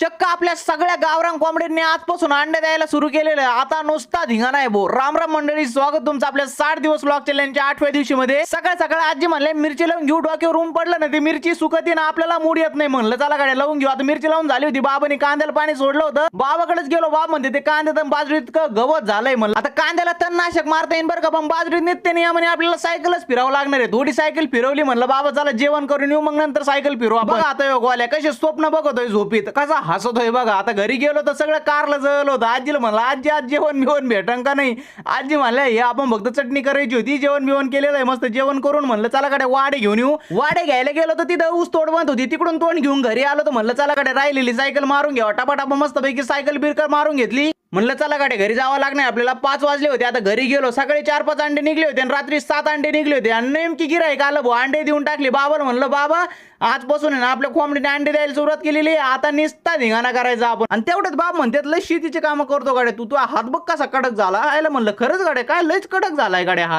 चक्क आपल्या सगळ्या गावरान कोंबड्यांनी आजपासून अंडे द्यायला सुरू केलेलं आहे। आता नुसता धिंगाणा आहे भाऊ। राम राम मंडळी, स्वागत तुमचं आपल्या 60 दिवस व्लॉग चॅलेंजच्या 8व्या दिवशी मध्ये। सकाळ सकाळ आजी म्हणले मिरची लावून घेऊ, डोक्यावर ऊन पडलं ना ती मिरची सुकती ना आपल्याला मूड येत नाही, म्हणलं चला गाड्या लावून घेऊ। आता मिरची लावून झाली होती, बाबांनी कांद्याला पाणी सोडलं होतं, बाबाकडेच गेलो। बाबा म्हणते ते कांद्यात बाजरीत इतकं गवत झालंय, म्हणलं आता कांद्याला तणनाशक मारता येईल बरं का, पण बाजरीत नित्य नियमाने आपल्याला सायकलच फिरावं लागणार आहे। थोडी सायकल फिरवली, म्हणलं बाबा चला जेवण करून येऊ, मग नंतर सायकल फिरवू आपण। बघा आता गोल्या कसे स्वप्न बघतोय झोपीत, कसा हसतोय बघा। आता घरी गेलो तर सगळं कारलं जळलं होतं। आजीला म्हणलं आजी आज जेवण बिवण भेटन का नाही। आजी म्हणल्या हे आपण फक्त चटणी करायची होती, जेवण बिवण केलेलं आहे मस्त जेवण करून। म्हणलं चला कडे वाडे घेऊन येऊ। वाडे घ्यायला गेलो तर तिथं ऊस तोड बंद होती, तिकडून तोंड घेऊन घरी आलो तर म्हणलं चला कडे राहिलेली सायकल मारून घ्यावा टापाटापा, मस्त पैकी सायकल बिरकर मारून घेतली। म्हणलं चला गाडे घरी जावं लागणार आपल्याला। 5 वाजले होते, आता घरी गेलो। सकाळी 4-5 अंडे निघले होते आणि रात्री 7 अंडे निघले होते आणि नेमकी गिराईक आलं भाऊ, अंडे देऊन टाकले। बाबाला म्हणलं बाबा आजपासून आहे ना आपल्या कोंबडीने अंडे द्यायला सुरुवात केलेली, आता निस्ता धिंगाणा करायचा आपण। आणि तेवढंच बाब म्हणतात लय शेतीचे कामं करतो गाड्या तू, हात बघ कसा कडक झाला। आयला म्हणलं खरंच गाड्या काय लयच कडक झालाय गाड्या हात।